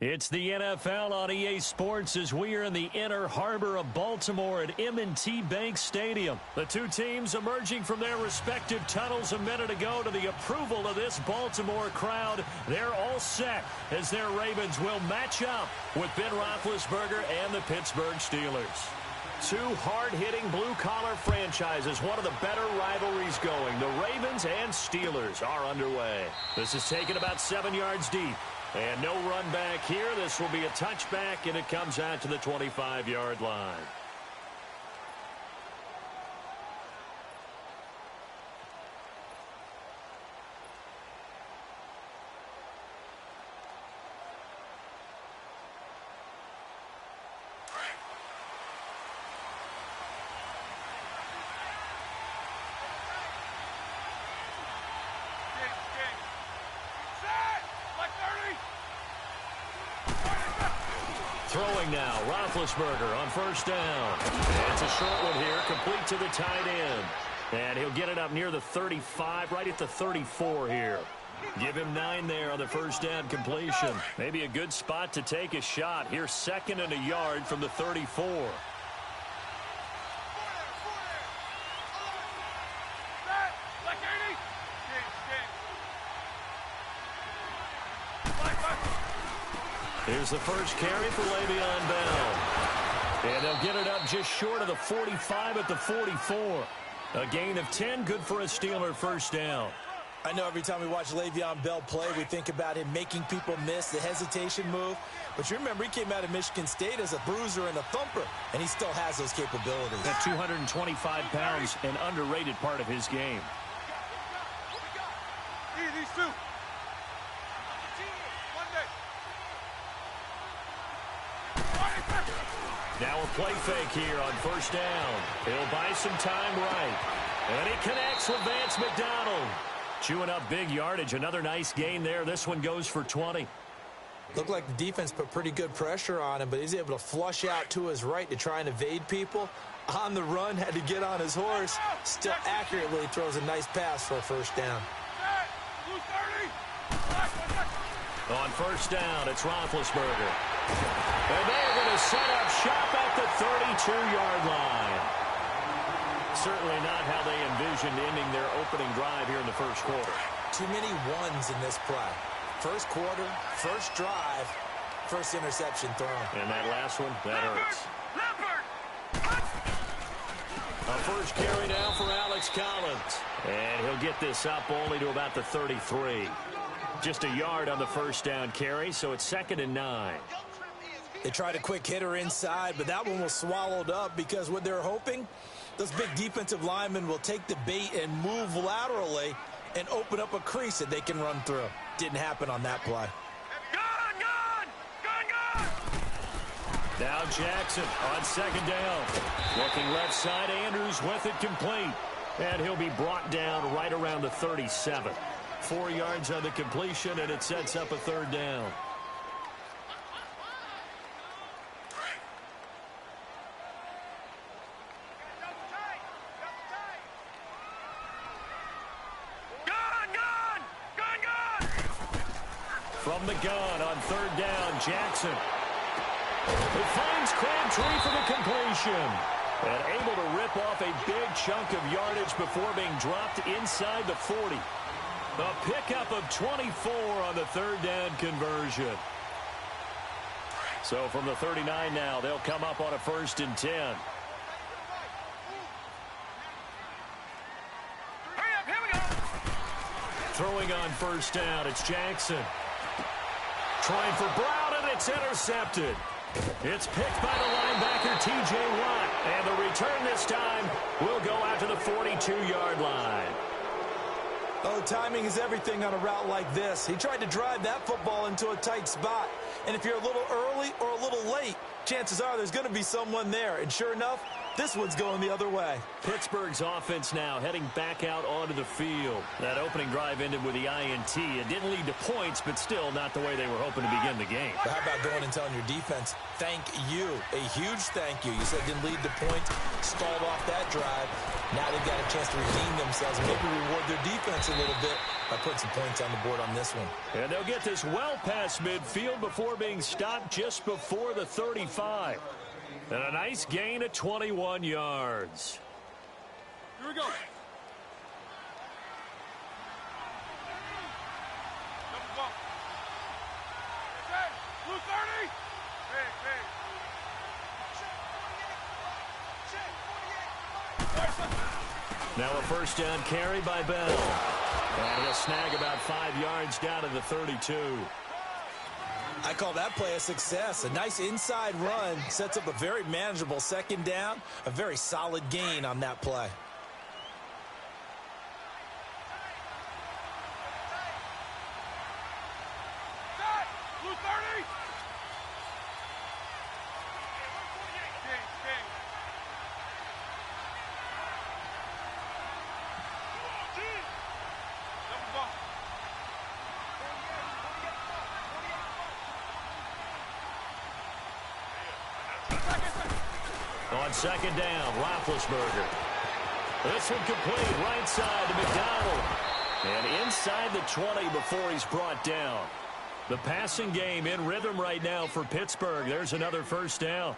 It's the NFL on EA Sports as we are in the inner harbor of Baltimore at M&T Bank Stadium. The two teams emerging from their respective tunnels a minute ago to the approval of this Baltimore crowd. They're all set as their Ravens will match up with Ben Roethlisberger and the Pittsburgh Steelers. Two hard-hitting blue-collar franchises, one of the better rivalries going. The Ravens and Steelers are underway. This is taken about 7 yards deep. And no run back here. This will be a touchback, and it comes out to the 25-yard line. Throwing now, Roethlisberger on first down. And it's a short one here, complete to the tight end. And he'll get it up near the 35, right at the 34 here. Give him 9 there on the first down completion. Maybe a good spot to take a shot. Here's 2nd and a yard from the 34. Here's the first carry for Le'Veon Bell. And they'll get it up just short of the 45 at the 44. A gain of 10, good for a Steeler first down. I know every time we watch Le'Veon Bell play, we think about him making people miss the hesitation move. But you remember, he came out of Michigan State as a bruiser and a thumper, and he still has those capabilities. At 225 pounds, an underrated part of his game. These two. Now a play fake here on first down. He'll buy some time right. And he connects with Vance McDonald. Chewing up big yardage. Another nice gain there. This one goes for 20. Looked like the defense put pretty good pressure on him, but he's able to flush out to his right to try and evade people. On the run, had to get on his horse. Still accurately throws a nice pass for a first down. On first down, it's Roethlisberger. And they're going to set up shop at the 32-yard line. Certainly not how they envisioned ending their opening drive here in the first quarter. Too many ones in this play. First quarter, first drive, first interception thrown. And that last one, that hurts. A first carry now for Alex Collins. And he'll get this up only to about the 33. Just a yard on the first down carry, so it's 2nd and 9. They tried a quick hitter inside, but that one was swallowed up because what they're hoping, those big defensive linemen will take the bait and move laterally and open up a crease that they can run through. Didn't happen on that play. Now Jackson on 2nd down. Looking left side, Andrews with it complete. And he'll be brought down right around the 37. 4 yards on the completion, and it sets up a 3rd down. From the gun on 3rd down, Jackson. He finds Crabtree for the completion. And able to rip off a big chunk of yardage before being dropped inside the 40. A pickup of 24 on the 3rd down conversion. So from the 39 now, they'll come up on a 1st and 10. Hurry up, here we go. Throwing on 1st down, it's Jackson. Trying for Brown, and it's intercepted. It's picked by the linebacker, T.J. Watt. And the return this time will go out to the 42-yard line. Oh, timing is everything on a route like this. He tried to drive that football into a tight spot. And if you're a little early or a little late, chances are there's going to be someone there. And sure enough, This one's going the other way. Pittsburgh's offense now heading back out onto the field. That opening drive ended with the INT. It didn't lead to points, but still not the way they were hoping to begin the game. But how about going and telling your defense, thank you, a huge thank you. You said it didn't lead to points, stalled off that drive. Now they've got a chance to redeem themselves and maybe reward their defense a little bit by putting some points on the board on this one. And they'll get this well past midfield before being stopped just before the 35. And a nice gain of 21 yards. Here we go. Number 1. Okay, blue 30. Big. Now a first down carry by Bell. And he'll snag about 5 yards down to the 32. I call that play a success. A nice inside run sets up a very manageable second down. A very solid gain on that play. Blue 30. On second down, Roethlisberger. This one complete, right side to McDonald. And inside the 20 before he's brought down. The passing game in rhythm right now for Pittsburgh. There's another first down.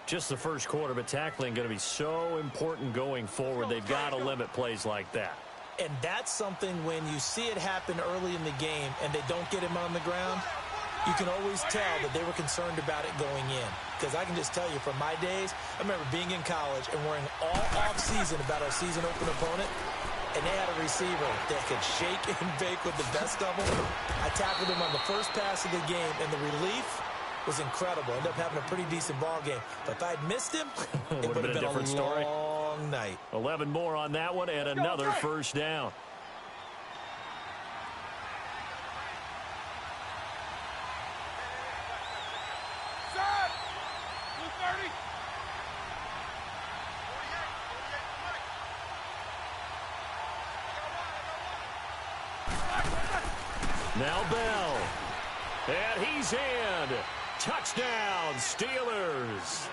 Just the first quarter, but tackling going to be so important going forward. They've got to limit plays like that. And that's something when you see it happen early in the game and they don't get him on the ground, you can always tell that they were concerned about it going in. Because I can just tell you from my days, I remember being in college and worrying all off-season about our season open opponent, and they had a receiver that could shake and bake with the best of them. I tackled him on the first pass of the game, and the relief was incredible. Ended up having a pretty decent ball game. But if I'd missed him, it would have been a different story. Long night. 11 more on that one, and another first down. Now Bell. And he's in. Touchdown, Steelers.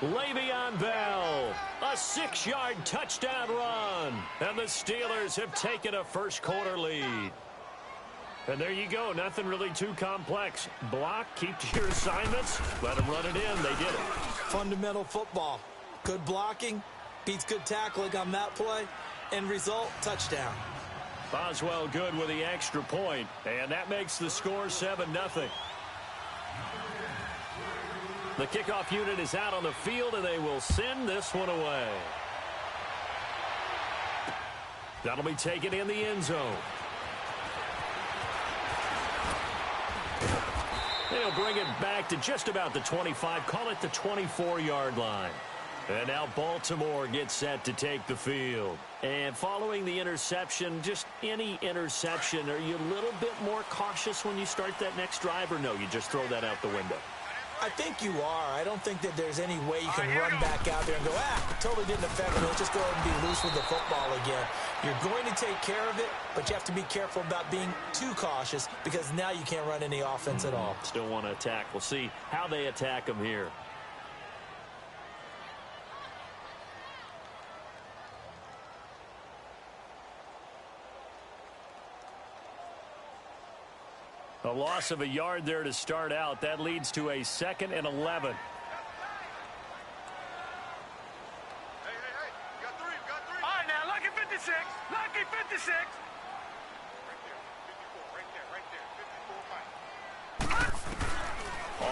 Le'Veon Bell. A 6-yard touchdown run. And the Steelers have taken a first quarter lead. And there you go. Nothing really too complex. Block, keep to your assignments. Let them run it in. They did it. Fundamental football. Good blocking. Beats good tackling on that play. End result, touchdown. Boswell good with the extra point, and that makes the score 7-0. The kickoff unit is out on the field, and they will send this one away. That'll be taken in the end zone. They'll bring it back to just about the 25, call it the 24-yard line. And now Baltimore gets set to take the field. And following the interception, just any interception, are you a little bit more cautious when you start that next drive, or no, you just throw that out the window? I think you are. I don't think that there's any way you can run back out there and go, totally didn't affect me. Let's just go ahead and be loose with the football again. You're going to take care of it, but you have to be careful about being too cautious because now you can't run any offense at all. Still want to attack. We'll see how they attack them here. A loss of a yard there to start out. That leads to a 2nd and 11. Hey, you got 3, you got 3. All right, now, lucky 56, lucky 56. Right there, 54, Mike.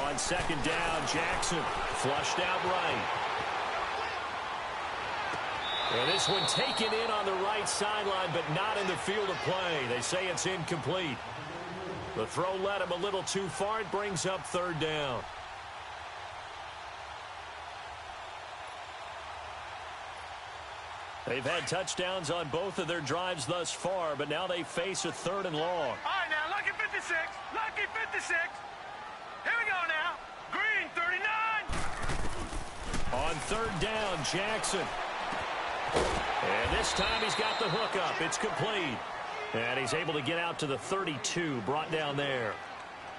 On second down, Jackson flushed out right. And this one taken in on the right sideline, but not in the field of play. They say it's incomplete. The throw led him a little too far. It brings up 3rd down. They've had touchdowns on both of their drives thus far, but now they face a 3rd and long. All right, now, lucky 56, lucky 56. Here we go now. Green, 39. On third down, Jackson. And this time he's got the hook up. It's complete. And he's able to get out to the 32, brought down there.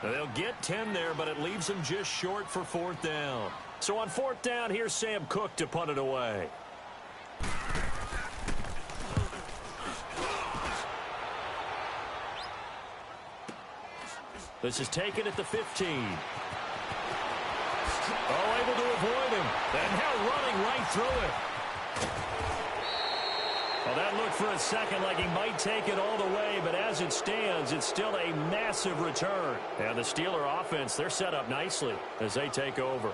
Now, they'll get 10 there, but it leaves them just short for fourth down. So on fourth down, here's Sam Cook to punt it away. This is taken at the 15. Oh, able to avoid him. And now running right through it. Well, that looked for a second like he might take it all the way, but as it stands, it's still a massive return. And the Steeler offense, they're set up nicely as they take over.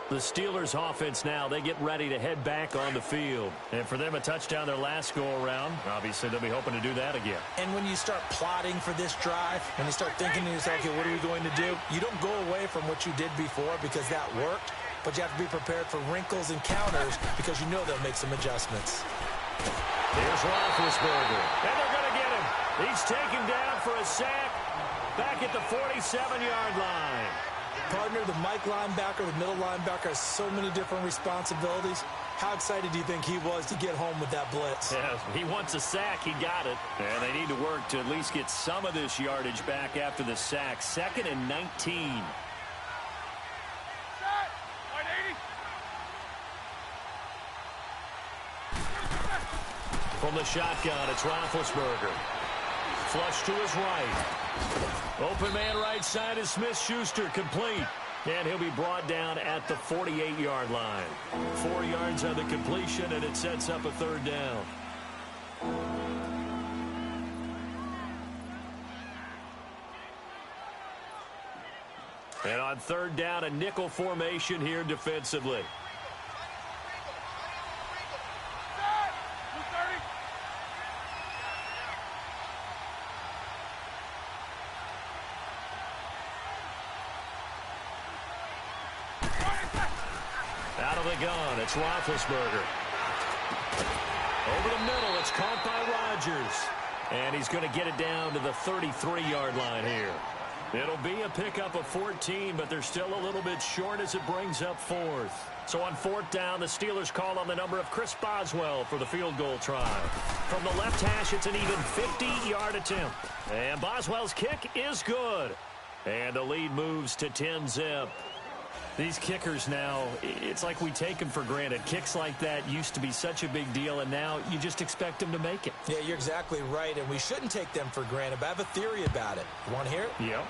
The Steelers offense now, they get ready to head back on the field. And for them, a touchdown their last go-around. Obviously, they'll be hoping to do that again. And when you start plotting for this drive, when you start thinking to yourself, okay, what are we going to do? You don't go away from what you did before because that worked, but you have to be prepared for wrinkles and counters because you know they'll make some adjustments. Here's Roethlisberger. And they're going to get him. He's taken down for a sack back at the 47-yard line. Partner, the Mike linebacker, the middle linebacker has so many different responsibilities. How excited do you think he was to get home with that blitz? Yeah, he wants a sack. He got it. And they need to work to at least get some of this yardage back after the sack. 2nd and 19. From the shotgun, it's Roethlisberger. Flush to his right. Open man right side is Smith-Schuster, complete. And he'll be brought down at the 48-yard line. 4 yards on the completion, and it sets up a third down. And on third down, a nickel formation here defensively. Out of the gun, it's Roethlisberger. Over the middle, it's caught by Rodgers. And he's going to get it down to the 33-yard line here. It'll be a pickup of 14, but they're still a little bit short as it brings up fourth. So on fourth down, the Steelers call on the number of Chris Boswell for the field goal try. From the left hash, it's an even 50-yard attempt. And Boswell's kick is good. And the lead moves to 10-zip. These kickers now, it's like we take them for granted. Kicks like that used to be such a big deal, and now you just expect them to make it. Yeah, you're exactly right, and we shouldn't take them for granted, but I have a theory about it. You want to hear it? Yep.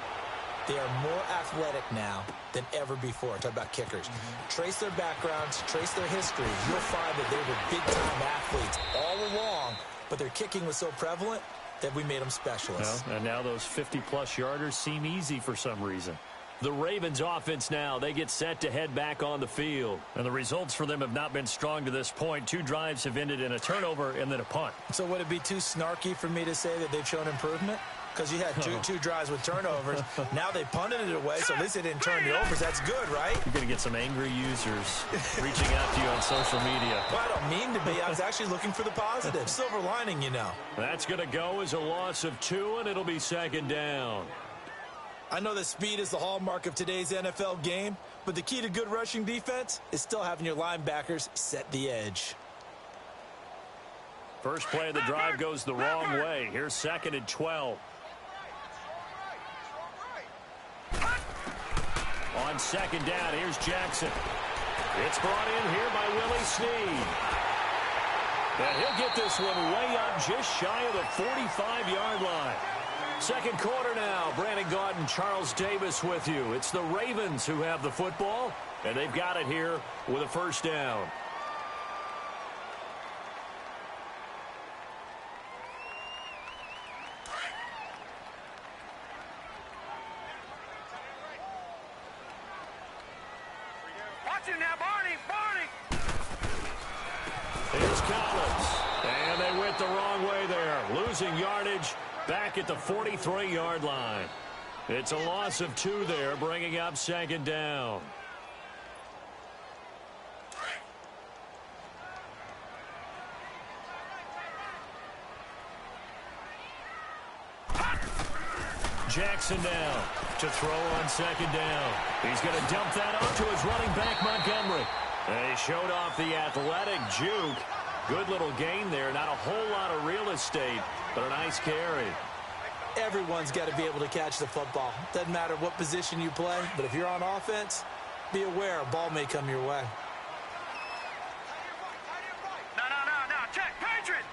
They are more athletic now than ever before. Talk about kickers. Trace their backgrounds, trace their history. You'll find that they were big-time athletes all along, but their kicking was so prevalent that we made them specialists. Well, and now those 50-plus yarders seem easy for some reason. The Ravens offense now, they get set to head back on the field. And the results for them have not been strong to this point. 2 drives have ended in a turnover and then a punt. So would it be too snarky for me to say that they've shown improvement? Because you had two drives with turnovers. Now they punted it away, so at least they didn't turn the overs. That's good, right? You're going to get some angry users reaching out to you on social media. Well, I don't mean to be. I was actually looking for the positive. Silver lining, you know. That's going to go as a loss of 2, and it'll be 2nd down. I know that speed is the hallmark of today's NFL game, but the key to good rushing defense is still having your linebackers set the edge. First play of the drive goes the wrong way. Here's 2nd and 12. On 2nd down, here's Jackson. It's brought in here by Willie Snead. And he'll get this one way up just shy of the 45-yard line. Second quarter now. Brandon Gaudin, Charles Davis with you. It's the Ravens who have the football, and they've got it here with a first down. Watch him now, Barney! Here's Collins. And they went the wrong way there. Losing yardage back at the 43-yard line. It's a loss of 2 there, bringing up 2nd down. Jackson now to throw on 2nd down. He's going to dump that off to his running back, Montgomery. And he showed off the athletic juke. Good little gain there. Not a whole lot of real estate, but a nice carry. Everyone's got to be able to catch the football. Doesn't matter what position you play, but if you're on offense, be aware a ball may come your way. No. Check. Patriot.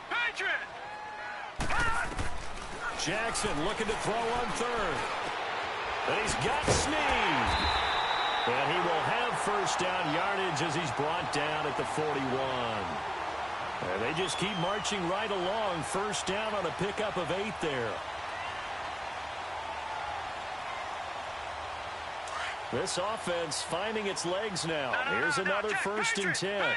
Jackson looking to throw on third. And he's got Sneed. And he will have first down yardage as he's brought down at the 41. And they just keep marching right along. First down on a pickup of 8 there. This offense finding its legs now. Here's another first and 10. All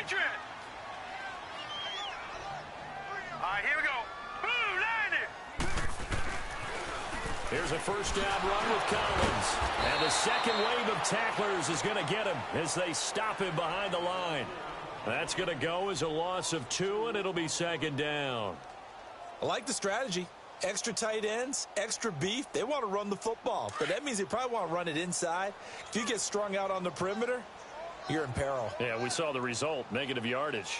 right, here we go. Boom, landed. Here's a first down run with Collins. And the second wave of tacklers is going to get him as they stop him behind the line. That's going to go as a loss of 2, and it'll be second down. I like the strategy. Extra tight ends, extra beef. They want to run the football, but that means they probably want to run it inside. If you get strung out on the perimeter, you're in peril. Yeah, we saw the result, negative yardage.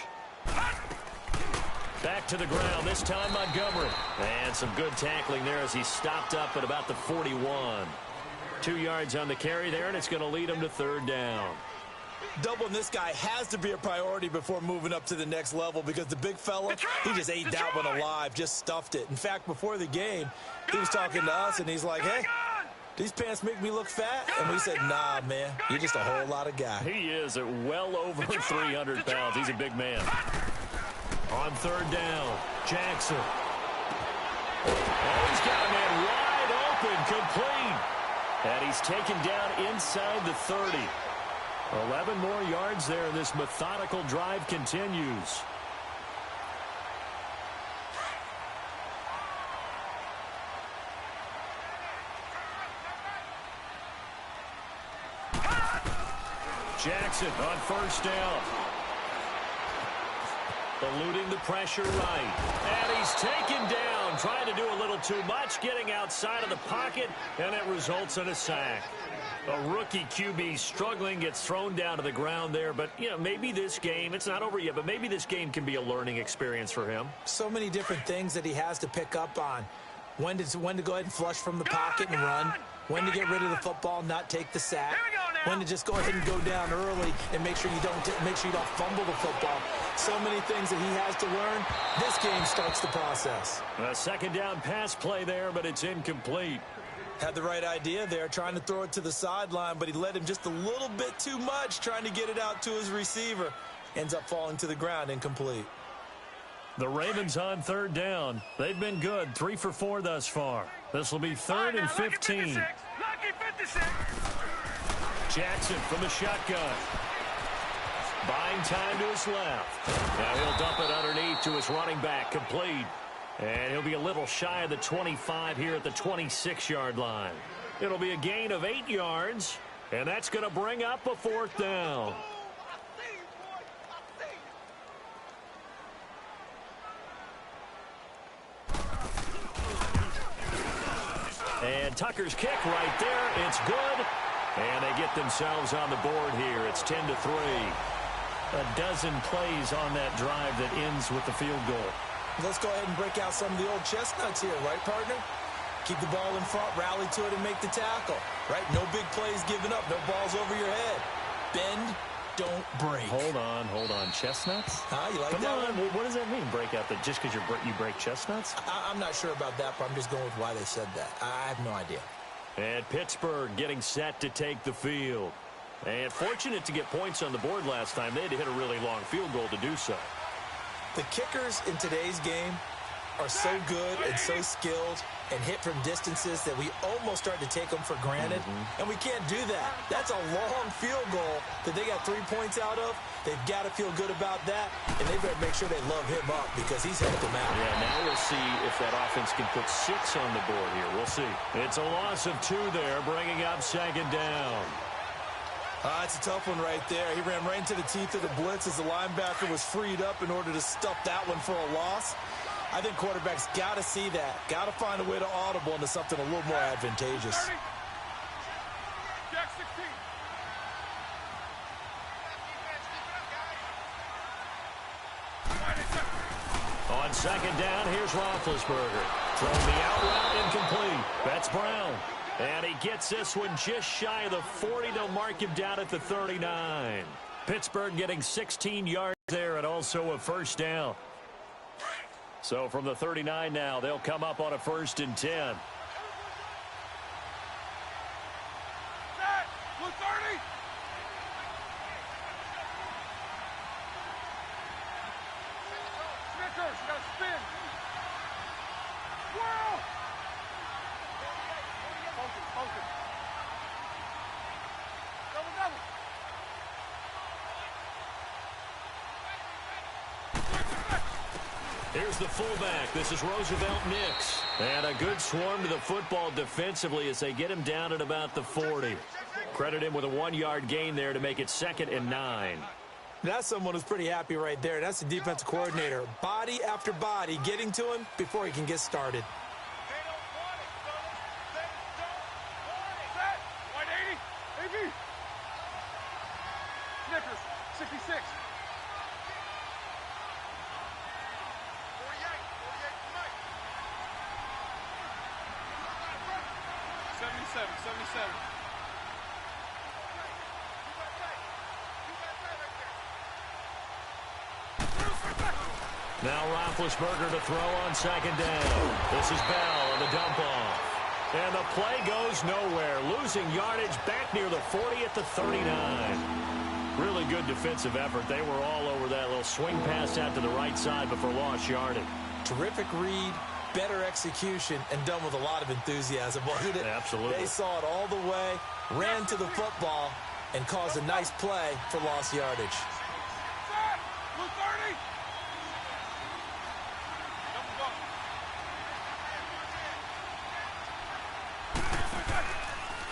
Back to the ground, this time Montgomery. And some good tackling there as he stopped up at about the 41. 2 yards on the carry there, and it's going to lead him to third down. Doubling this guy has to be a priority before moving up to the next level because the big fella, he just ate that one alive, just stuffed it. In fact, before the game, he was talking to us, and he's like, hey, these pants make me look fat? And we said, nah, man, you're just a whole lot of guy. He is at well over 300 pounds. He's a big man. On third down, Jackson. Oh, he's got a man wide open, complete. And he's taken down inside the 30. 11 more yards there, and this methodical drive continues. Jackson on first down. Eluding the pressure right. And he's taken down, trying to do a little too much, getting outside of the pocket, and it results in a sack. A rookie QB struggling, gets thrown down to the ground there. But, you know, maybe this game, it's not over yet, but maybe this game can be a learning experience for him. So many different things that he has to pick up on. When to go ahead and flush from the pocket and run. When to get rid of the football, not take the sack. When to just go ahead and go down early and make sure you don't fumble the football. So many things that he has to learn. This game starts the process. A second down pass play there, but it's incomplete. Had the right idea there, trying to throw it to the sideline, but he led him just a little bit too much, trying to get it out to his receiver. Ends up falling to the ground, incomplete. The Ravens on third down. They've been good, 3 for 4 thus far. This will be third and 15. Lucky 56. Jackson from the shotgun. Buying time to his left. Now he'll dump it underneath to his running back, complete. And he'll be a little shy of the 25 here at the 26-yard line. It'll be a gain of 8 yards, and that's going to bring up a fourth down. And Tucker's kick right there. It's good. And they get themselves on the board here. It's 10-3. A dozen plays on that drive that ends with the field goal. Let's go ahead and break out some of the old chestnuts here, right, partner? Keep the ball in front, rally to it, and make the tackle, right? No big plays given up, no balls over your head. Bend, don't break. Hold on. Chestnuts? You like Come that on. one? What does that mean, break out? That just because you break chestnuts? I'm not sure about that, but I'm just going with why they said that. I have no idea. And Pittsburgh getting set to take the field. And fortunate to get points on the board last time. They had to hit a really long field goal to do so. The kickers in today's game are so good and so skilled and hit from distances that we almost start to take them for granted. And we can't do that. That's a long field goal that they got 3 points out of. They've got to feel good about that, and they better make sure they love him up because he's helped them out. Yeah, now we'll see if that offense can put 6 on the board here. We'll see. It's a loss of 2 there, bringing up second down. It's a tough one right there. He ran right into the teeth of the blitz as the linebacker was freed up in order to stuff that one for a loss. I think quarterbacks got to see that. Got to find a way to audible into something a little more advantageous. On second down, here's Roethlisberger. From the out route, incomplete. That's Brown. And he gets this one just shy of the 40. They'll mark him down at the 39. Pittsburgh getting 16 yards there and also a first down. So from the 39 now, they'll come up on a 1st and 10. Here's the fullback. This is Roosevelt Nix. And a good swarm to the football defensively as they get him down at about the 40. Credit him with a 1-yard gain there to make it 2nd and 9. That's someone who's pretty happy right there. That's the defensive coordinator. Body after body getting to him before he can get started. Snickers, 66. 77. Now Roethlisberger to throw on second down. This is Bell on the dump off. And the play goes nowhere. Losing yardage back near the 40 at the 39. Really good defensive effort. They were all over that little swing pass out to the right side before lost yardage. Terrific read, better execution, and done with a lot of enthusiasm, wasn't it? Absolutely. They saw it all the way, ran to the football, and caused a nice play for lost yardage.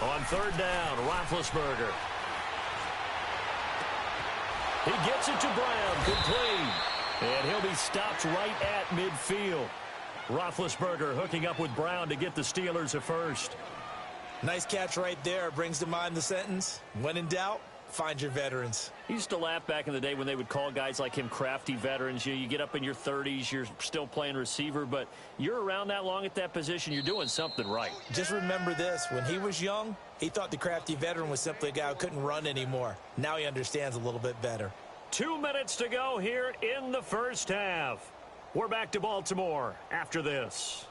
On third down, Roethlisberger. He gets it to Brown, complete. And he'll be stopped right at midfield. Roethlisberger hooking up with Brown to get the Steelers a first. Nice catch right there. Brings to mind the sentence, when in doubt, find your veterans. I used to laugh back in the day when they would call guys like him crafty veterans. You get up in your 30s, you're still playing receiver, but you're around that long at that position, you're doing something right. Just remember this. When he was young, he thought the crafty veteran was simply a guy who couldn't run anymore. Now he understands a little bit better. 2 minutes to go here in the first half. We're back to Baltimore after this.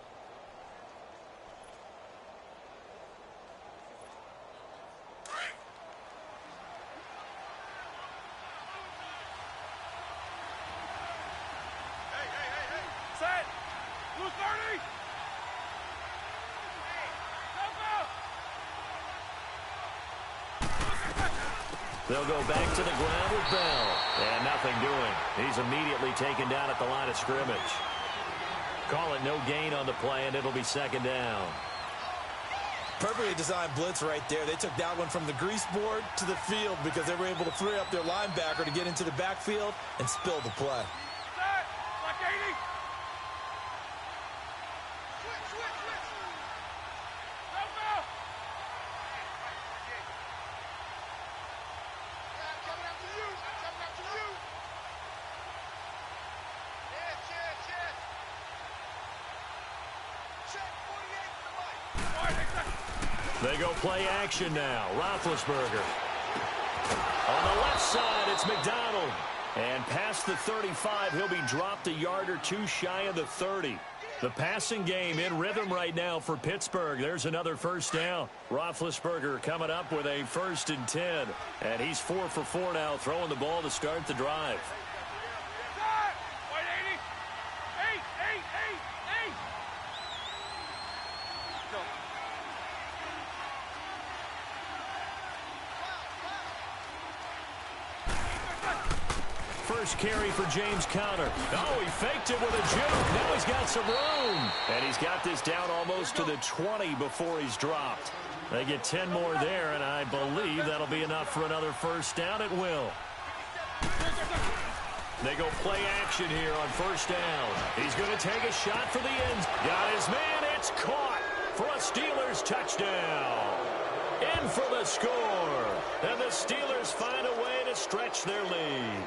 Set. Blue 30. They'll go back to the ground with Bell. And nothing doing. He's immediately taken down at the line of scrimmage. Call it no gain on the play, and it'll be second down. Perfectly designed blitz right there. They took that one from the grease board to the field because they were able to free up their linebacker to get into the backfield and spill the play. Set. Black 80. Switch. Go, Bell. Coming after you. Yes. Check 48 to the right. They go play action now. Roethlisberger. On the left side, it's McDonald. And past the 35, he'll be dropped a yard or two shy of the 30. The passing game in rhythm right now for Pittsburgh. There's another first down. Roethlisberger coming up with a 1st and 10. And he's 4 for 4 now, throwing the ball to start the drive. White 80. 8. Go. First carry for James Conner. Oh, he faked it with a juke. Now he's got some room. And he's got this down almost to the 20 before he's dropped. They get 10 more there, and I believe that'll be enough for another first down. It will. They go play action here on first down. He's going to take a shot for the end. Got his man. It's caught for a Steelers touchdown. In for the score. And the Steelers find a way to stretch their lead.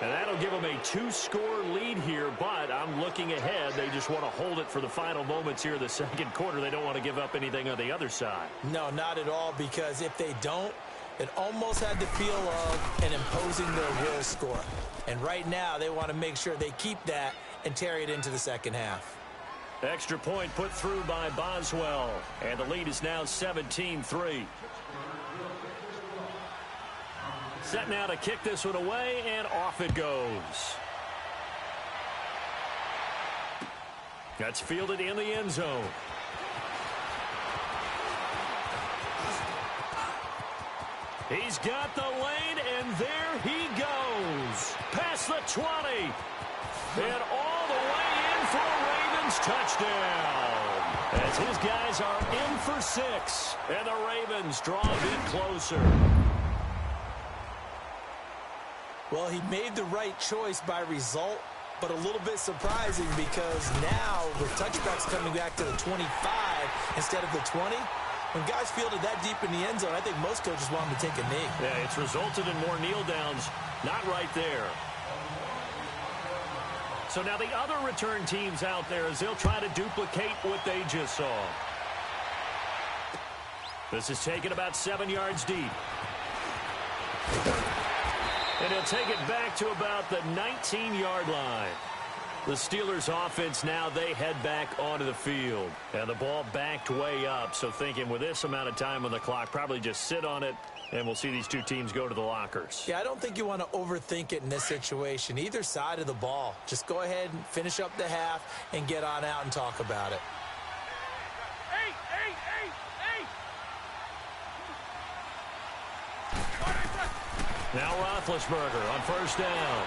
And that'll give them a 2-score lead here, but I'm looking ahead. They just want to hold it for the final moments here in the second quarter. They don't want to give up anything on the other side. No, not at all, because if they don't, it almost had the feel of an imposing their will score. And right now, they want to make sure they keep that and carry it into the second half. Extra point put through by Boswell, and the lead is now 17-3. Set now to kick this one away, and off it goes. That's fielded in the end zone. He's got the lane, and there he goes. Past the 20. And all the way in for a Ravens touchdown. As his guys are in for 6. And the Ravens draw a bit closer. Well, he made the right choice by result, but a little bit surprising because now with touchbacks coming back to the 25 instead of the 20, when guys fielded that deep in the end zone, I think most coaches want them to take a knee. Yeah, it's resulted in more kneel downs. Not right there. So now the other return teams out there as they'll try to duplicate what they just saw. This is taken about 7 yards deep. And he'll take it back to about the 19-yard line. The Steelers offense now, they head back onto the field. And the ball backed way up. So thinking with this amount of time on the clock, probably just sit on it. And we'll see these two teams go to the lockers. Yeah, I don't think you want to overthink it in this situation. Either side of the ball. Just go ahead and finish up the half and get on out and talk about it. Now Roethlisberger on first down.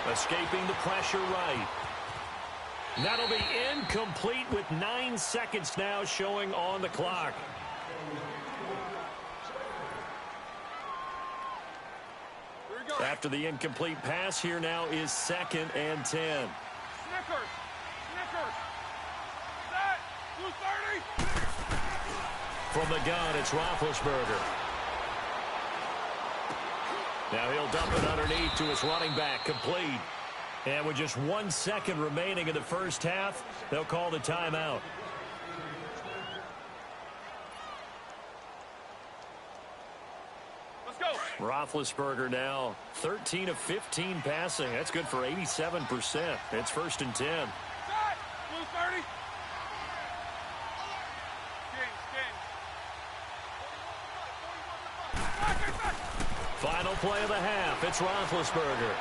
Escaping the pressure right. That'll be incomplete with 9 seconds now showing on the clock. After the incomplete pass, here now is 2nd and 10. Snickers. Set. Blue 30. From the gun, it's Roethlisberger. Now he'll dump it underneath to his running back, complete. And with just 1 second remaining in the first half, they'll call the timeout. Let's go. Roethlisberger now 13 of 15 passing. That's good for 87%. It's 1st and 10. Set. Blue 30. Final play of the half. It's Roethlisberger.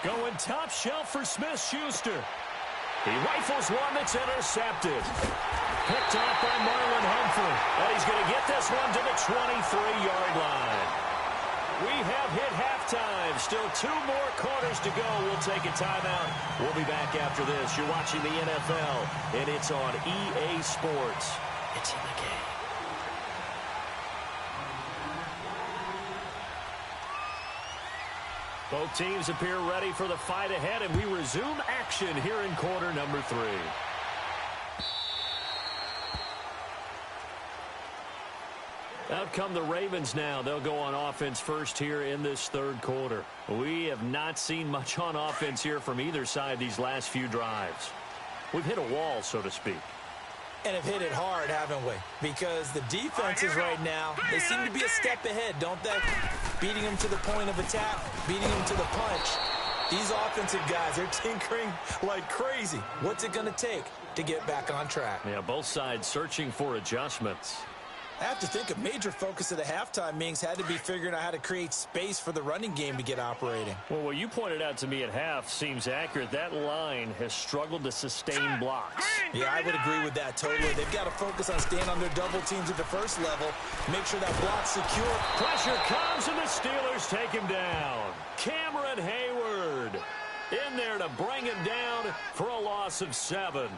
Going top shelf for Smith-Schuster. He rifles one that's intercepted. Picked off by Marlon Humphrey. And he's going to get this one to the 23-yard line. We have hit halftime. Still 2 more quarters to go. We'll take a timeout. We'll be back after this. You're watching the NFL, and it's on EA Sports. It's in the game. Both teams appear ready for the fight ahead, and we resume action here in quarter number 3. Out come the Ravens now. They'll go on offense first here in this 3rd quarter. We have not seen much on offense here from either side these last few drives. We've hit a wall, so to speak. And have hit it hard, haven't we? Because the defenses right now, they seem to be a step ahead, don't they? Beating them to the point of attack, beating them to the punch. These offensive guys, they're tinkering like crazy. What's it going to take to get back on track? Yeah, both sides searching for adjustments. I have to think a major focus of the halftime meetings had to be figuring out how to create space for the running game to get operating. Well, what you pointed out to me at half seems accurate. That line has struggled to sustain blocks. Yeah, I would agree with that totally. They've got to focus on staying on their double teams at the first level, make sure that block's secure. Pressure comes, and the Steelers take him down. Cameron Hayward in there to bring him down for a loss of 7.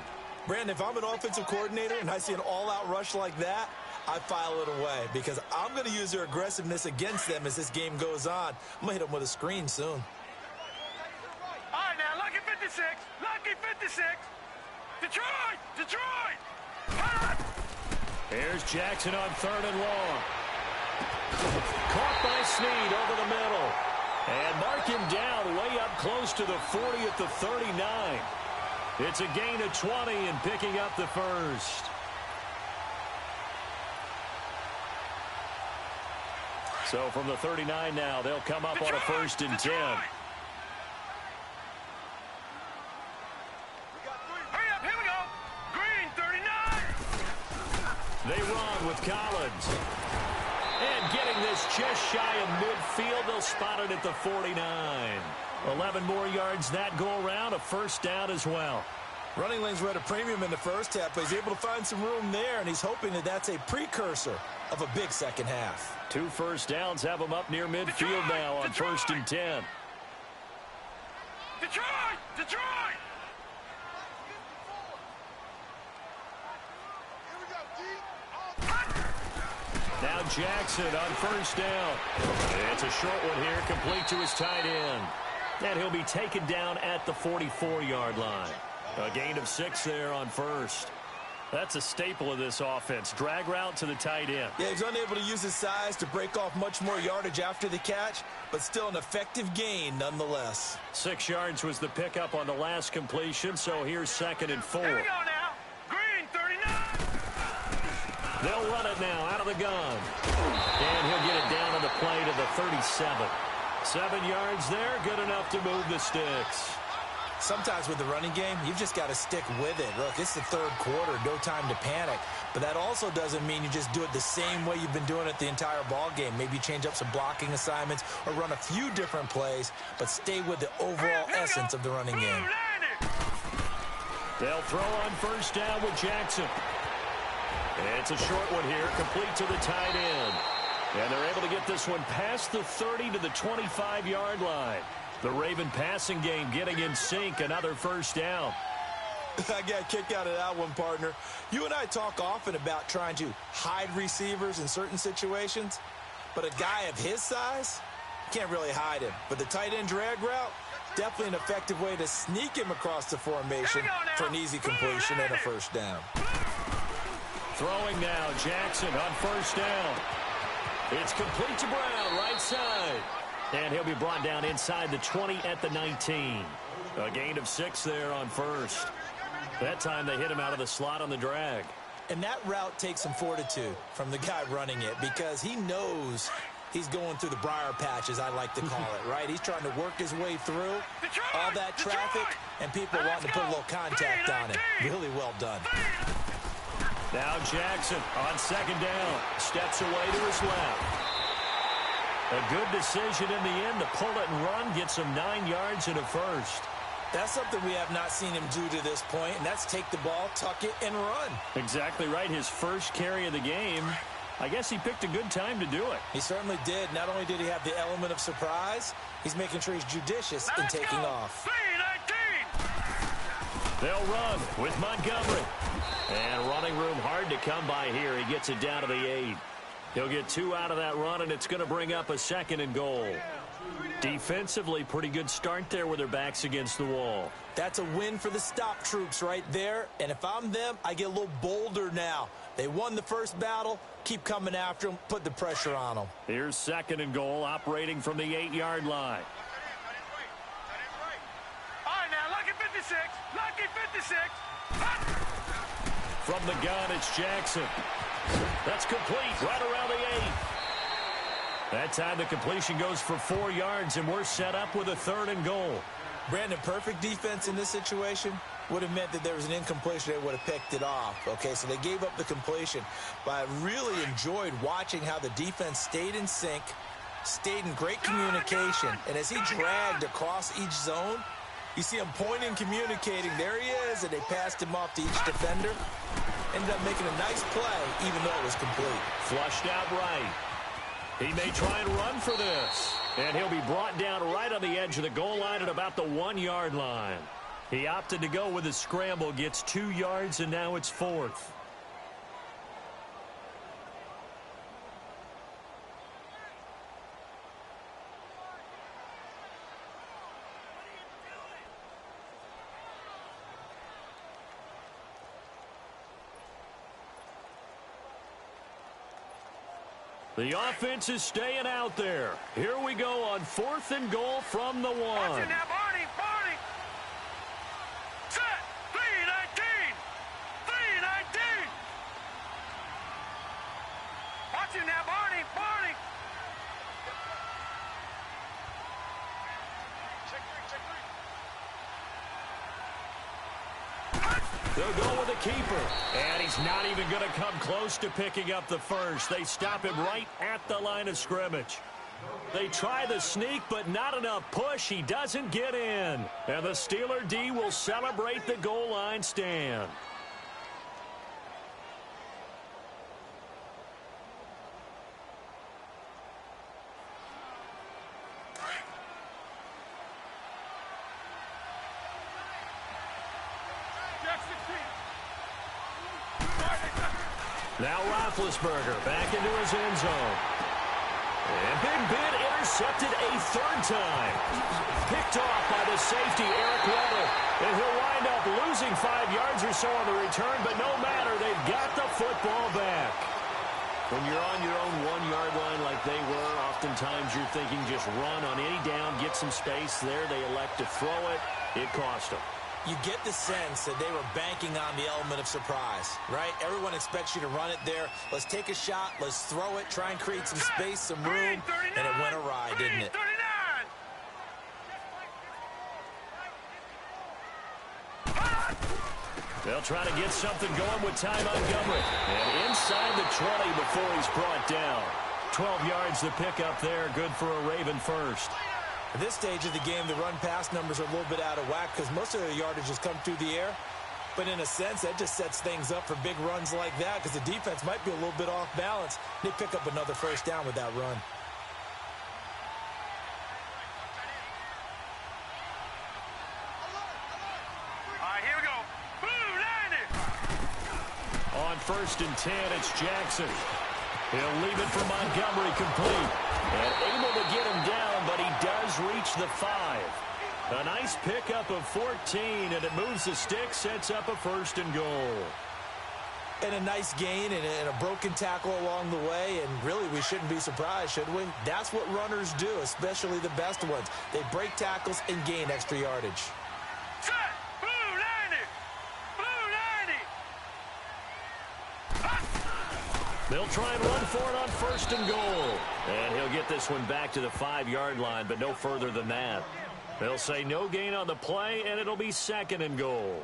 Brandon, if I'm an offensive coordinator and I see an all-out rush like that, I file it away because I'm going to use their aggressiveness against them as this game goes on. I'm going to hit them with a screen soon. All right, now, lucky 56. Lucky 56. Detroit. Here's Jackson on 3rd and long. Caught by Snead over the middle. And mark him down way up close to the 40 at the 39. It's a gain of 20 and picking up the first. So from the 39 now, they'll come up on a 1st and 10. Hurry up, here we go. Green, 39. They run with Collins. And getting this just shy of midfield, they'll spot it at the 49. 11 more yards that go around, a 1st down as well. Running lanes were at a premium in the first half, but he's able to find some room there, and he's hoping that that's a precursor of a big second half. 2 first downs have him up near midfield now on 1st and 10. Detroit! Detroit! Now Jackson on 1st down. It's a short one here, complete to his tight end. And he'll be taken down at the 44-yard line. A gain of 6 there on 1st. That's a staple of this offense. Drag route to the tight end. Yeah, he's unable to use his size to break off much more yardage after the catch, but still an effective gain nonetheless. 6 yards was the pickup on the last completion, so here's 2nd and 4. Here we go now. Green, 39. They'll run it now out of the gun. And he'll get it down on the play to the 37. 7 yards there, good enough to move the sticks. Sometimes with the running game, you've just got to stick with it. Look, it's the 3rd quarter, no time to panic. But that also doesn't mean you just do it the same way you've been doing it the entire ball game. Maybe change up some blocking assignments or run a few different plays, but stay with the overall essence of the running game. They'll throw on 1st down with Jackson. It's a short one here, complete to the tight end. And they're able to get this one past the 30 to the 25-yard line. The Raven passing game getting in sync, another 1st down. I got a kick out of that one, partner. You and I talk often about trying to hide receivers in certain situations, but a guy of his size, can't really hide him. But the tight end drag route, definitely an effective way to sneak him across the formation for an easy completion and a 1st down. Throwing now, Jackson on 1st down. It's complete to Brown, right side. And he'll be brought down inside the 20 at the 19. A gain of 6 there on 1st. That time they hit him out of the slot on the drag. And that route takes some fortitude from the guy running it because he knows he's going through the briar patch, as I like to call it, right? He's trying to work his way through all that traffic and people wanting to put a little contact on it. Really well done. Now Jackson on 2nd down. Steps away to his left. A good decision in the end to pull it and run, get some 9 yards and a 1st. That's something we have not seen him do to this point, and that's take the ball, tuck it, and run. Exactly right. His first carry of the game. I guess he picked a good time to do it. He certainly did. Not only did he have the element of surprise, he's making sure he's judicious in taking off. They'll run with Montgomery. And running room hard to come by here. He gets it down to the 8. He'll get 2 out of that run, and it's going to bring up a 2nd and goal. Defensively, pretty good start there with their backs against the wall. That's a win for the stop troops right there. And if I'm them, I get a little bolder now. They won the first battle. Keep coming after them. Put the pressure on them. Here's 2nd and goal, operating from the 8-yard line. All right, now, lucky 56. Lucky 56. From the gun, it's Jackson. That's complete right around the 8. That time the completion goes for 4 yards, and we're set up with a 3rd and goal. Brandon, perfect defense in this situation would have meant that there was an incompletion. They would have picked it off. Okay, so they gave up the completion. But I really enjoyed watching how the defense stayed in sync, stayed in great communication. And as he dragged across each zone, you see him pointing, communicating. There he is, and they passed him off to each defender. Ended up making a nice play, even though it was complete. Flushed out right. He may try and run for this. And he'll be brought down right on the edge of the goal line at about the 1-yard line. He opted to go with a scramble, gets 2 yards, and now it's 4th. The offense is staying out there. Here we go on 4th and goal from the 1. Watch it now, Barney, Barney. Set, 3-19. 3-19. Watch it now, Barney, Barney. Check three. They'll go with the keeper. And he's not even going to come close to picking up the first. They stop him right at the line of scrimmage. They try the sneak, but not enough push. He doesn't get in. And the Steeler D will celebrate the goal line stand. Now Roethlisberger back into his end zone. And Big Ben intercepted a 3rd time. Picked off by the safety, Eric Weddle. And he'll wind up losing 5 yards or so on the return, but no matter, they've got the football back. When you're on your own 1-yard line like they were, oftentimes you're thinking just run on any down, get some space there. They elect to throw it. It cost them. You get the sense that they were banking on the element of surprise, right? Everyone expects you to run it there. Let's take a shot. Let's throw it. Try and create some space, some room. And it went awry, didn't it? They'll try to get something going with Ty Montgomery. And inside the 20 before he's brought down. 12 yards the pickup there. Good for a Raven first. At this stage of the game, the run-pass numbers are a little bit out of whack because most of the yardage has come through the air. But in a sense, that just sets things up for big runs like that because the defense might be a little bit off balance. They pick up another first down with that run. All right, here we go. Blue, 90. On 1st and 10, it's Jackson. He'll leave it for Montgomery complete. And able to get him down, but he does reach the 5. A nice pickup of 14, and it moves the stick, sets up a 1st and goal. And a nice gain and a broken tackle along the way, and really we shouldn't be surprised, should we? That's what runners do, especially the best ones. They break tackles and gain extra yardage. Set, blue, 90. Blue, 90. They'll try and run for it on 1st and goal. And he'll get this one back to the 5-yard line, but no further than that. They'll say no gain on the play, and it'll be 2nd and goal.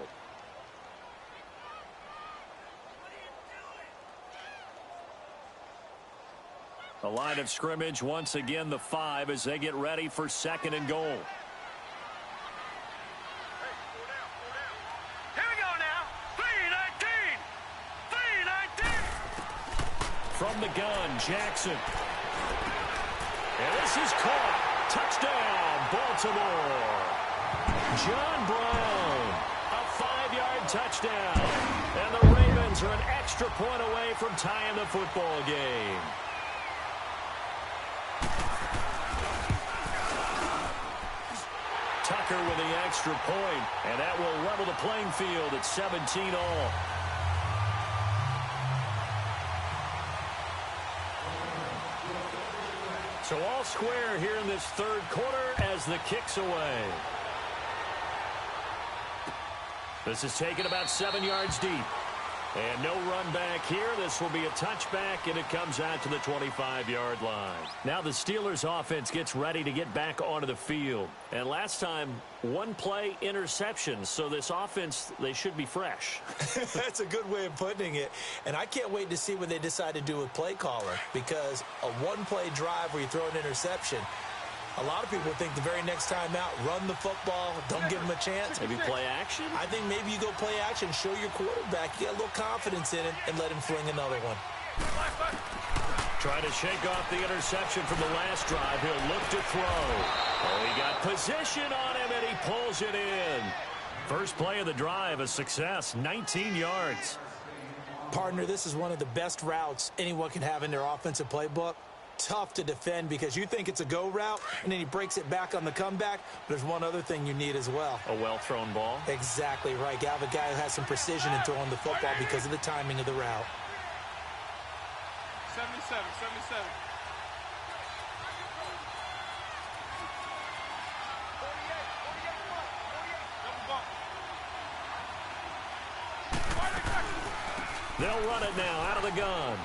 The line of scrimmage, once again, the 5 as they get ready for 2nd and goal. From the gun, Jackson. And this is caught. Touchdown, Baltimore. John Brown, a 5-yard touchdown. And the Ravens are an extra point away from tying the football game. Tucker with the extra point, and that will level the playing field at 17 all. So all square here in this 3rd quarter as the kick's away. This is taken about 7 yards deep. And no run back here. This will be a touchback, and it comes out to the 25-yard line. Now the Steelers offense gets ready to get back onto the field. And last time, 1-play interception. So this offense, they should be fresh. That's a good way of putting it. And I can't wait to see what they decide to do with play caller. Because a 1-play drive where you throw an interception, a lot of people think the very next time out, run the football, don't give them a chance. Maybe play action? I think maybe you go play action, show your quarterback, you got a little confidence in it, and let him fling another one. Trying to shake off the interception from the last drive. He'll look to throw. Oh, he got position on him, and he pulls it in. First play of the drive, a success, 19 yards. Partner, this is one of the best routes anyone can have in their offensive playbook. Tough to defend because you think it's a go route, and then he breaks it back on the comeback. But there's one other thing you need as well. A well-thrown ball? Exactly right. You have a guy who has some precision in throwing the football because of the timing of the route. 77. They'll run it now out of the gun.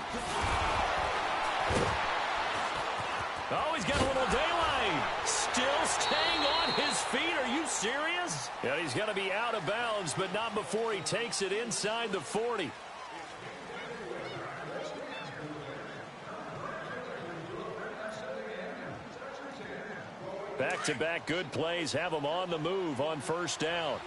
Oh, he's got a little daylight. Still staying on his feet. Are you serious? Yeah, he's going to be out of bounds, but not before he takes it inside the 40. Back-to-back good plays have him on the move on first down.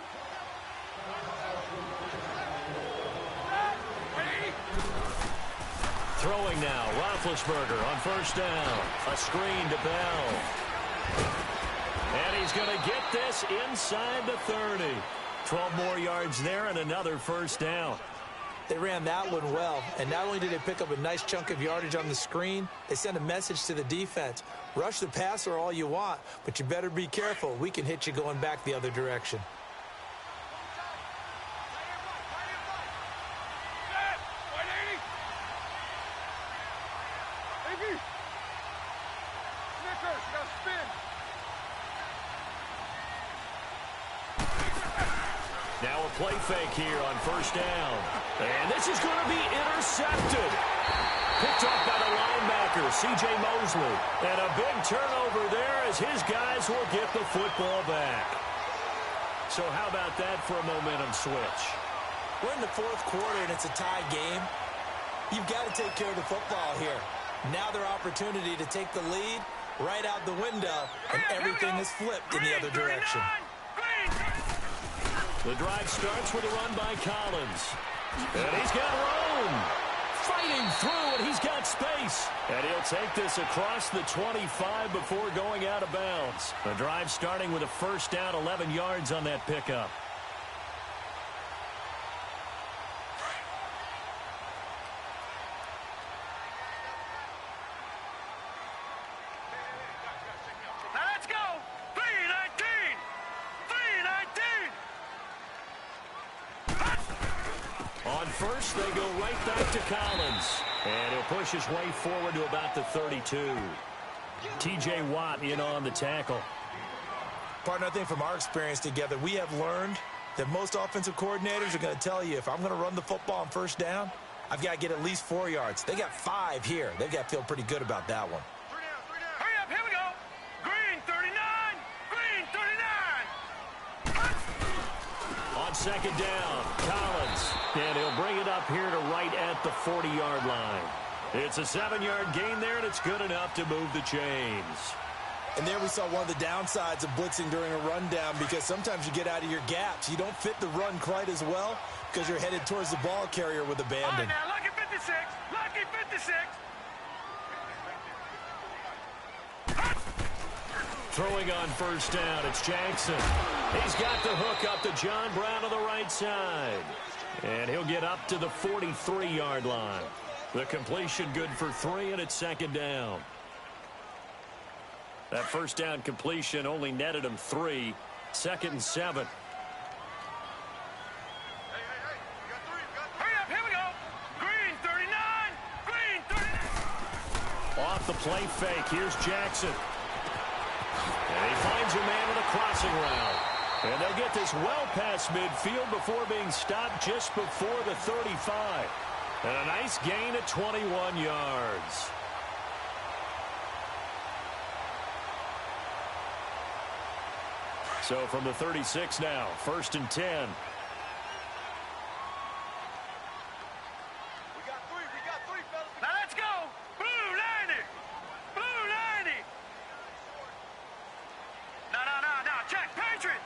Throwing now, Roethlisberger on first down. A screen to Bell. And he's going to get this inside the 30. 12 more yards there and another first down. They ran that one well, and not only did they pick up a nice chunk of yardage on the screen, they sent a message to the defense. Rush the passer all you want, but you better be careful. We can hit you going back the other direction. Now a play fake here on first down. And this is going to be intercepted. Picked up by the linebacker, C.J. Mosley. And a big turnover there as his guys will get the football back. So how about that for a momentum switch? We're in the fourth quarter and it's a tie game. You've got to take care of the football here. Now their opportunity to take the lead right out the window, and everything is flipped in the other direction. The drive starts with a run by Collins. And he's got room. Fighting through, and he's got space. And he'll take this across the 25 before going out of bounds. The drive starting with a first down, 11 yards on that pickup. First, they go right back to Collins. And he'll push his way forward to about the 32. T.J. Watt in on the tackle. Partner, I think from our experience together, we have learned that most offensive coordinators are going to tell you, if I'm going to run the football on first down, I've got to get at least 4 yards. They got 5 here. They've got to feel pretty good about that one. Hurry up, here we go. Green 39. Green 39. On second down, Collins. And he'll bring it up here to right at the 40-yard line. It's a 7-yard gain there, and it's good enough to move the chains. And there we saw one of the downsides of blitzing during a rundown, because sometimes you get out of your gaps. You don't fit the run quite as well because you're headed towards the ball carrier with abandon. All right, now, lucky 56. Lucky 56. Throwing on first down, it's Jackson. He's got the hook up to John Brown on the right side. And he'll get up to the 43-yard line. The completion good for 3, and it's second down. That first down completion only netted him 3. Second and 7. Hurry up, here we go. Green 39. Green 39. Off the play fake, here's Jackson. And he finds a man with a crossing route. And they'll get this well past midfield before being stopped just before the 35. And a nice gain at 21 yards. So from the 36 now, first and 10. We got 3, fellas. Now let's go. Blue 90. Blue 90. No, check. Patriot.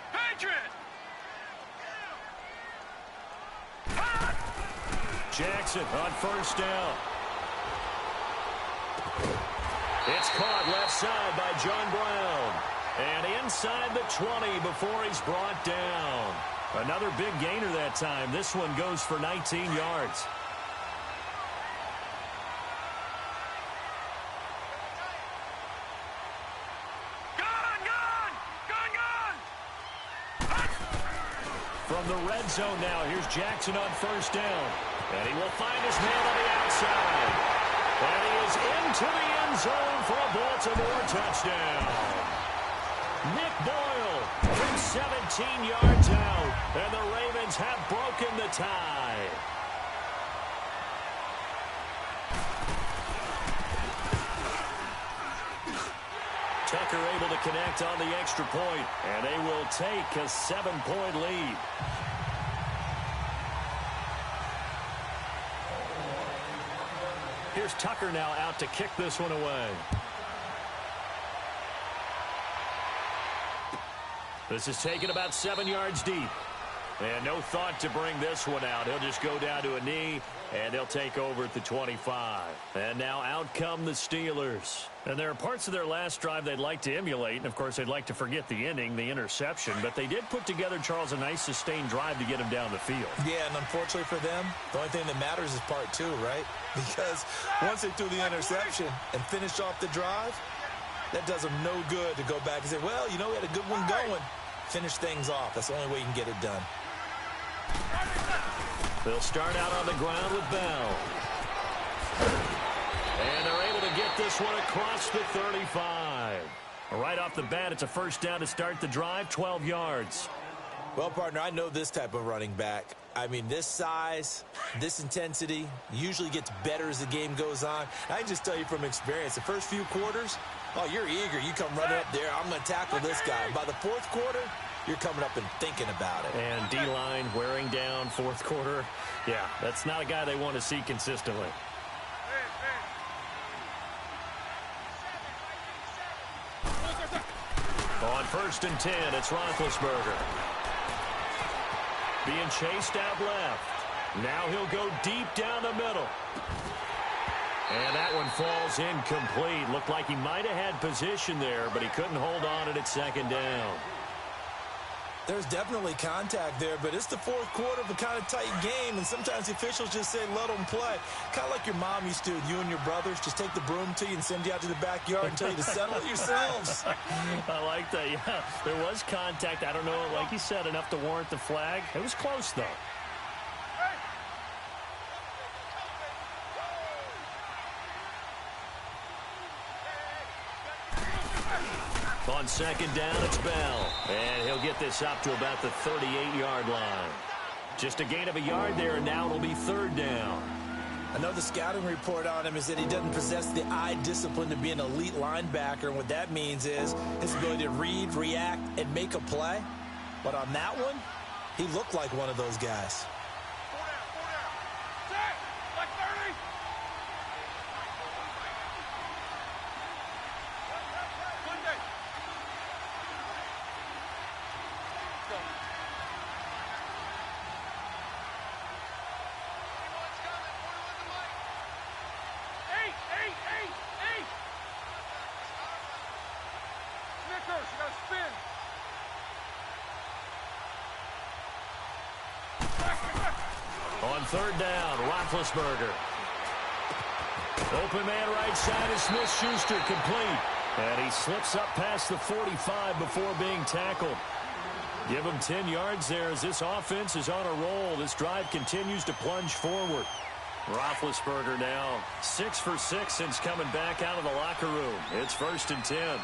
Jackson on first down. It's caught left side by John Brown. And inside the 20 before he's brought down. Another big gainer that time. This one goes for 19 yards. From the red zone now, here's Jackson on first down. And he will find his man on the outside. And he is into the end zone for a Baltimore touchdown. Nick Boyle from 17 yards out, and the Ravens have broken the tie. Tucker able to connect on the extra point, and they will take a 7-point lead. Here's Tucker now out to kick this one away. This is taken about 7 yards deep. And no thought to bring this one out. He'll just go down to a knee, and they'll take over at the 25. And now out come the Steelers. And there are parts of their last drive they'd like to emulate. And, of course, they'd like to forget the ending, the interception. But they did put together, Charles, a nice sustained drive to get him down the field. Yeah, and unfortunately for them, the only thing that matters is part two, right? Because once they threw the interception and finished off the drive, that does them no good to go back and say, well, you know, we had a good one going. Finish things off. That's the only way you can get it done. They'll start out on the ground with Bell. And they're able to get this one across the 35. Right off the bat, it's a first down to start the drive, 12 yards. Well, partner, I know this type of running back. I mean, this size, this intensity usually gets better as the game goes on. I can just tell you from experience, the first few quarters, oh, you're eager. You come running up there. I'm going to tackle this guy. And by the fourth quarter, you're coming up and thinking about it. And D-line wearing down fourth quarter. Yeah, that's not a guy they want to see consistently. On 1st and 10, it's Roethlisberger. Being chased out left. Now he'll go deep down the middle. And that one falls incomplete. Looked like he might have had position there, but he couldn't hold on at second down. There's definitely contact there, but it's the fourth quarter of a kind of tight game, and sometimes the officials just say, let them play. Kind of like your mom used to with you and your brothers. Just take the broom to you and send you out to the backyard and tell you to settle it yourselves. I like that, yeah. There was contact. I don't know, like you said, enough to warrant the flag. It was close, though. On second down, it's Bell. And he'll get this up to about the 38-yard line. Just a gain of a yard there, and now it'll be third down. I know the scouting report on him is that he doesn't possess the eye discipline to be an elite linebacker. And what that means is his ability to read, react, and make a play. But on that one, he looked like one of those guys. On third down, Roethlisberger. Open man right side is Smith-Schuster, complete. And he slips up past the 45 before being tackled. Give him 10 yards there as this offense is on a roll. This drive continues to plunge forward. Roethlisberger now 6 for 6 since coming back out of the locker room. It's 1st and 10.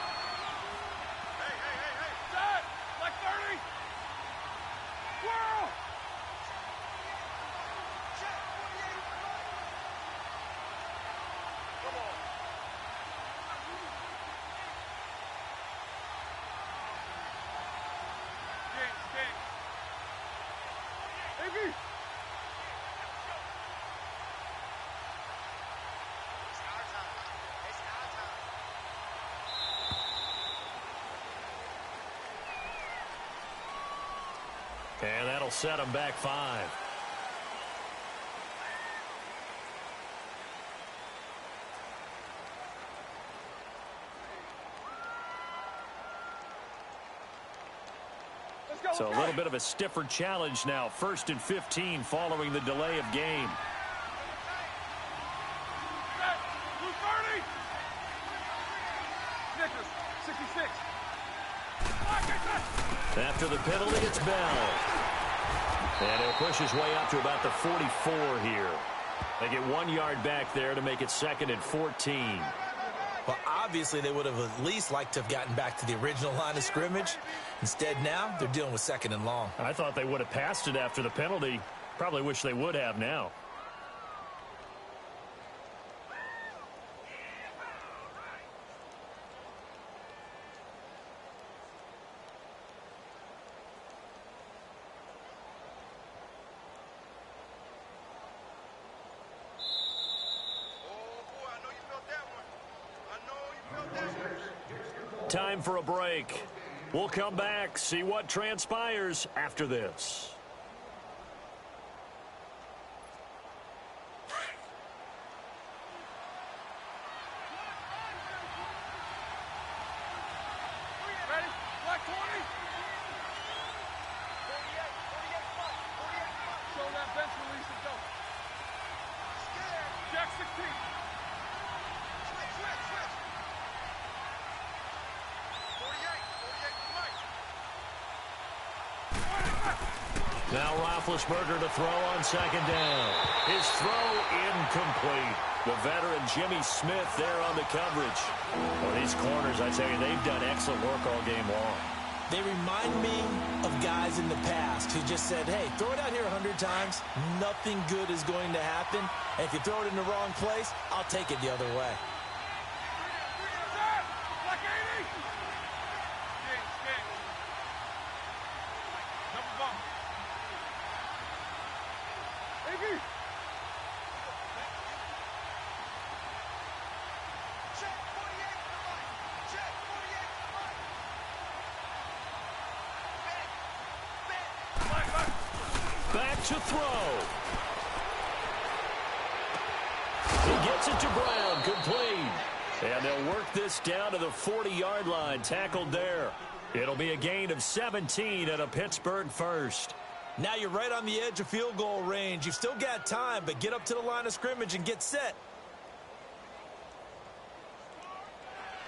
And that'll set them back 5. So a little bit of a stiffer challenge now. 1st and 15 following the delay of game. After the penalty, it's Bell. And he'll push his way up to about the 44 here. They get 1 yard back there to make it 2nd and 14. Well, obviously, they would have at least liked to have gotten back to the original line of scrimmage. Instead, now they're dealing with 2nd and long. I thought they would have passed it after the penalty. Probably wish they would have now. Time for a break. We'll come back, see what transpires after this. Ready? Black 20. 48. Show that bench release and go. Jack 16. Now Roethlisberger to throw on 2nd down. His throw incomplete. The veteran Jimmy Smith there on the coverage. Well, these corners, I tell you, they've done excellent work all game long. They remind me of guys in the past who just said, hey, throw it out here 100 times. Nothing good is going to happen. And if you throw it in the wrong place, I'll take it the other way. Black 80. Double bump. Iggy. Check 48 to the right. Check 48 to the right. Back to throw. He gets it to Brown, complete. And they'll work this down to the 40-yard line, tackled there. It'll be a gain of 17 and a Pittsburgh first. Now you're right on the edge of field goal range. You've still got time, but get up to the line of scrimmage and get set.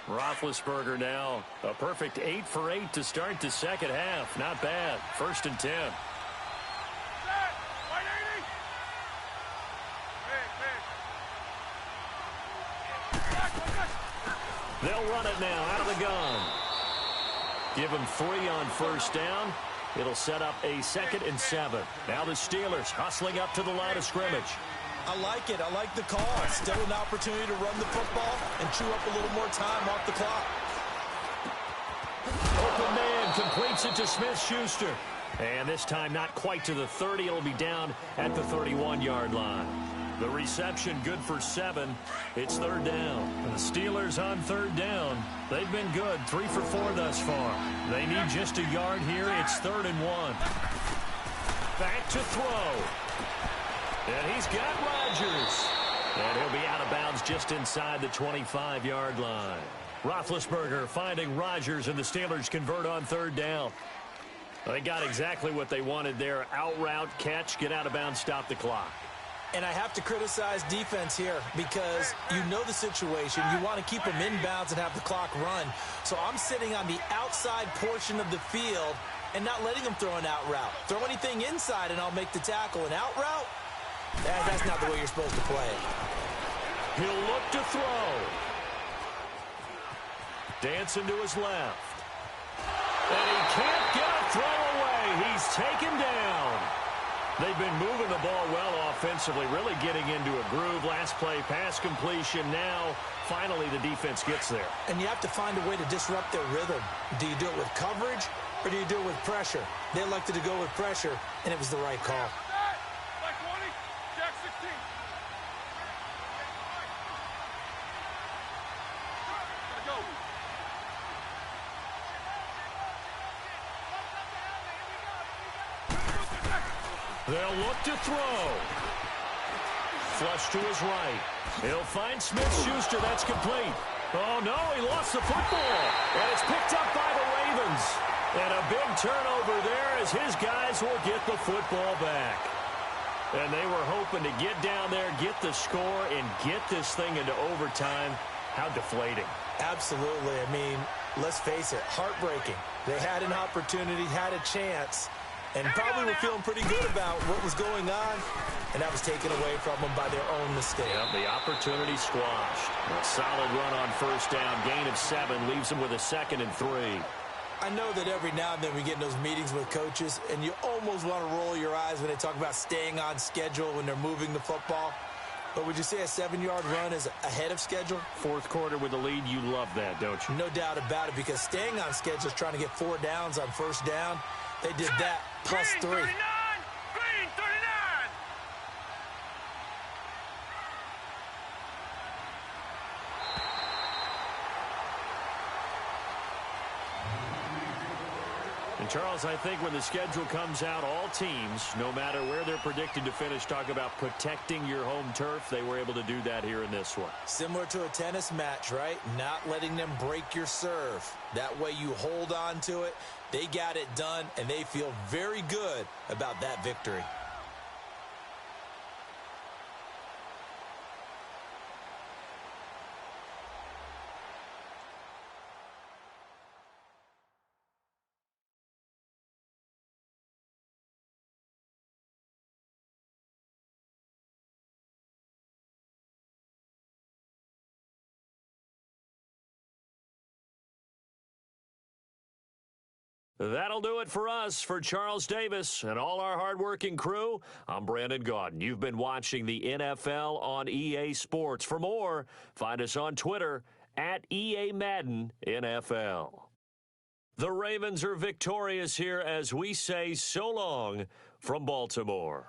Roethlisberger now, a perfect 8 for 8 to start the second half. Not bad. 1st and 10. They'll run it now out of the gun. Give him 3 on 1st down. It'll set up a 2nd and 7. Now the Steelers hustling up to the line of scrimmage. I like it. I like the call. Still an opportunity to run the football and chew up a little more time off the clock. Open man completes it to Smith-Schuster. And this time not quite to the 30. It'll be down at the 31-yard line. The reception good for 7. It's 3rd down. And the Steelers on 3rd down. They've been good. 3 for 4 thus far. They need just a yard here. It's 3rd and 1. Back to throw. And he's got Rodgers. And he'll be out of bounds just inside the 25-yard line. Roethlisberger finding Rodgers, and the Steelers convert on 3rd down. They got exactly what they wanted there. Out route, catch, get out of bounds, stop the clock. And I have to criticize defense here because you know the situation. You want to keep them inbounds and have the clock run. So I'm sitting on the outside portion of the field and not letting them throw an out route. Throw anything inside and I'll make the tackle. An out route? That's not the way you're supposed to play it. He'll look to throw. Dancing to his left. And he can't get a throw away. He's taken down. They've been moving the ball well offensively, really getting into a groove. Last play, pass completion. Now, finally, the defense gets there. And you have to find a way to disrupt their rhythm. Do you do it with coverage or do you do it with pressure? They elected to go with pressure, and it was the right call. Black 20. Jack 16. Gotta go. They'll look to throw. Flush to his right. He'll find Smith-Schuster. That's complete. Oh, no, he lost the football. And it's picked up by the Ravens. And a big turnover there as his guys will get the football back. And they were hoping to get down there, get the score, and get this thing into overtime. How deflating. Absolutely. I mean, let's face it, heartbreaking. They had an opportunity, had a chance, and probably were feeling pretty good about what was going on. and that was taken away from them by their own mistake. Yep, the opportunity squashed. A solid run on first down. Gain of 7 leaves them with a 2nd and 3. I know that every now and then we get in those meetings with coaches, and you almost want to roll your eyes when they talk about staying on schedule when they're moving the football. But would you say a 7-yard run is ahead of schedule? Fourth quarter with the lead, you love that, don't you? No doubt about it, because staying on schedule is trying to get 4 downs on first down. They did that plus 3. Green 39! Green 39! And Charles, I think when the schedule comes out, all teams, no matter where they're predicted to finish, talk about protecting your home turf. They were able to do that here in this one. Similar to a tennis match, right? Not letting them break your serve. That way you hold on to it. They got it done, and they feel very good about that victory. That'll do it for us. For Charles Davis and all our hardworking crew, I'm Brandon Gaudin. You've been watching the NFL on EA Sports. For more, find us on Twitter at EA Madden NFL. The Ravens are victorious here as we say so long from Baltimore.